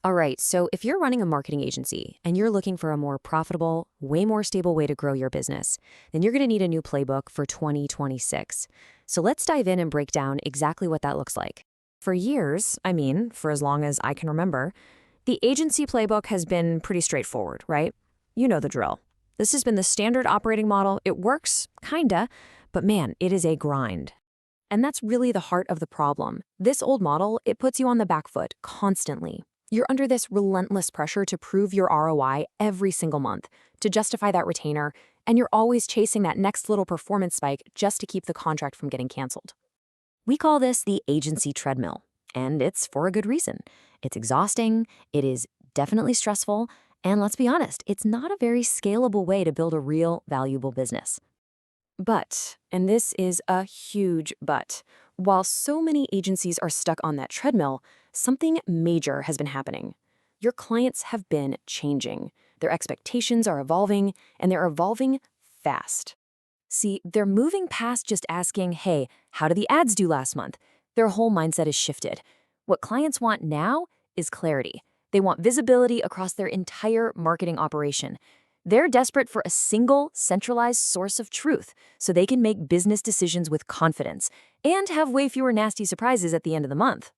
All right, so if you're running a marketing agency and you're looking for a more profitable, way more stable way to grow your business, then you're going to need a new playbook for 2026. So let's dive in and break down exactly what that looks like. For years, for as long as I can remember, the agency playbook has been pretty straightforward, right? You know the drill. This has been the standard operating model. It works, kinda, but man, it is a grind. And that's really the heart of the problem. This old model, it puts you on the back foot constantly. You're under this relentless pressure to prove your ROI every single month, to justify that retainer, and you're always chasing that next little performance spike just to keep the contract from getting canceled. We call this the agency treadmill, and it's for a good reason. It's exhausting, it is definitely stressful, and let's be honest, it's not a very scalable way to build a real, valuable business. But, and this is a huge but, while so many agencies are stuck on that treadmill, something major has been happening. Your clients have been changing. Their expectations are evolving, and they're evolving fast. See, they're moving past just asking, hey, how did the ads do last month? Their whole mindset is shifted. What clients want now is clarity. They want visibility across their entire marketing operation. They're desperate for a single, centralized source of truth so they can make business decisions with confidence and have way fewer nasty surprises at the end of the month.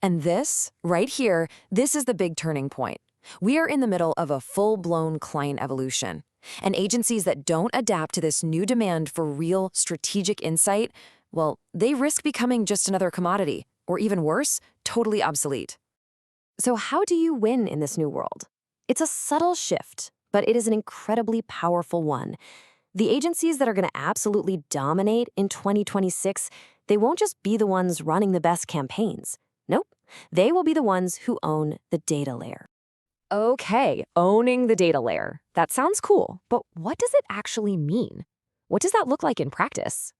And this, right here, this is the big turning point. We are in the middle of a full-blown client evolution. And agencies that don't adapt to this new demand for real strategic insight, well, they risk becoming just another commodity, or even worse, totally obsolete. So how do you win in this new world? It's a subtle shift, but it is an incredibly powerful one. The agencies that are going to absolutely dominate in 2026, they won't just be the ones running the best campaigns. Nope, they will be the ones who own the data layer. Okay, owning the data layer. That sounds cool, but what does it actually mean? What does that look like in practice?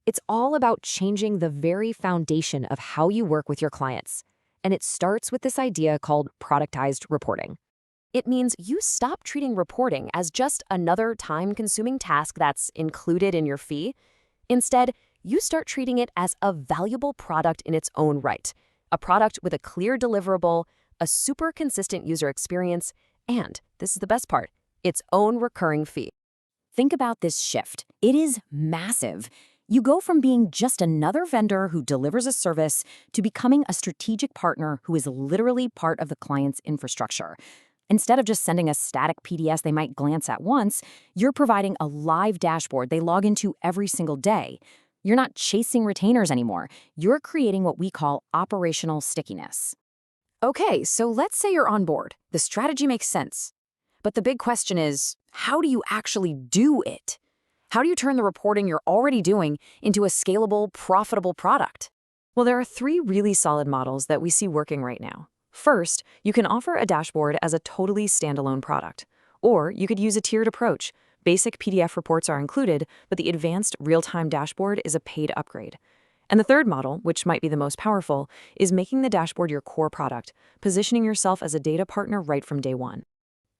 It's all about changing the very foundation of how you work with your clients. And it starts with this idea called productized reporting. It means you stop treating reporting as just another time-consuming task that's included in your fee. Instead, you start treating it as a valuable product in its own right, a product with a clear deliverable, a super consistent user experience, and, this is the best part, its own recurring fee. Think about this shift. It is massive. You go from being just another vendor who delivers a service to becoming a strategic partner who is literally part of the client's infrastructure. Instead of just sending a static PDS they might glance at once, you're providing a live dashboard they log into every single day. You're not chasing retainers anymore. You're creating what we call operational stickiness. Okay, so let's say you're on board. The strategy makes sense. But the big question is, how do you actually do it? How do you turn the reporting you're already doing into a scalable, profitable product? Well, there are three really solid models that we see working right now. First, you can offer a dashboard as a totally standalone product. Or you could use a tiered approach. Basic PDF reports are included, but the advanced real-time dashboard is a paid upgrade. And the third model, which might be the most powerful, is making the dashboard your core product, positioning yourself as a data partner right from day one.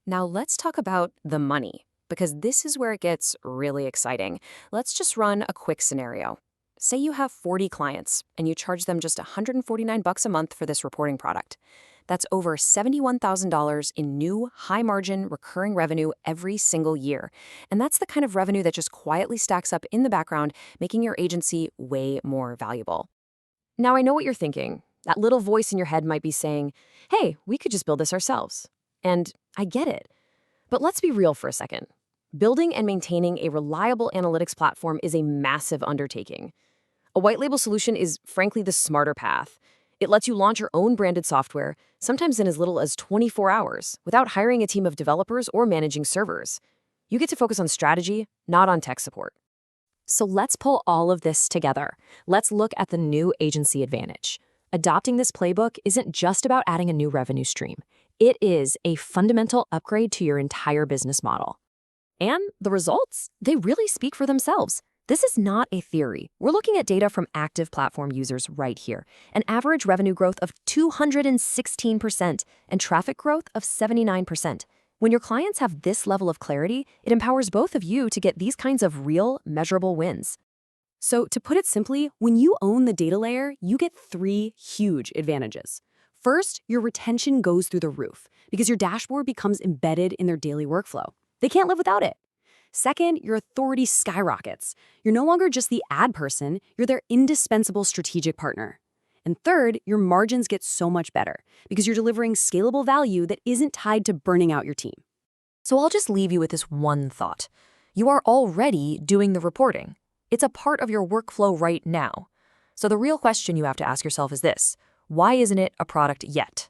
Now let's talk about the money, because this is where it gets really exciting. Let's just run a quick scenario. Say you have 40 clients and you charge them just $149 a month for this reporting product. That's over $71,000 in new, high-margin, recurring revenue every single year. And that's the kind of revenue that just quietly stacks up in the background, making your agency way more valuable. Now, I know what you're thinking. That little voice in your head might be saying, hey, we could just build this ourselves. And I get it. But let's be real for a second. Building and maintaining a reliable analytics platform is a massive undertaking. A white label solution is, frankly, the smarter path. It lets you launch your own branded software, sometimes in as little as 24 hours, without hiring a team of developers or managing servers. You get to focus on strategy, not on tech support. So let's pull all of this together. Let's look at the new agency advantage. Adopting this playbook isn't just about adding a new revenue stream. It is a fundamental upgrade to your entire business model. And the results, they really speak for themselves. This is not a theory. We're looking at data from active platform users right here. An average revenue growth of 216% and traffic growth of 79%. When your clients have this level of clarity, it empowers both of you to get these kinds of real, measurable wins. So to put it simply, when you own the data layer, you get three huge advantages. First, your retention goes through the roof because your dashboard becomes embedded in their daily workflow. They can't live without it. Second, your authority skyrockets. You're no longer just the ad person, you're their indispensable strategic partner. And third, your margins get so much better because you're delivering scalable value that isn't tied to burning out your team. So I'll just leave you with this one thought. You are already doing the reporting. It's a part of your workflow right now. So the real question you have to ask yourself is this: why isn't it a product yet?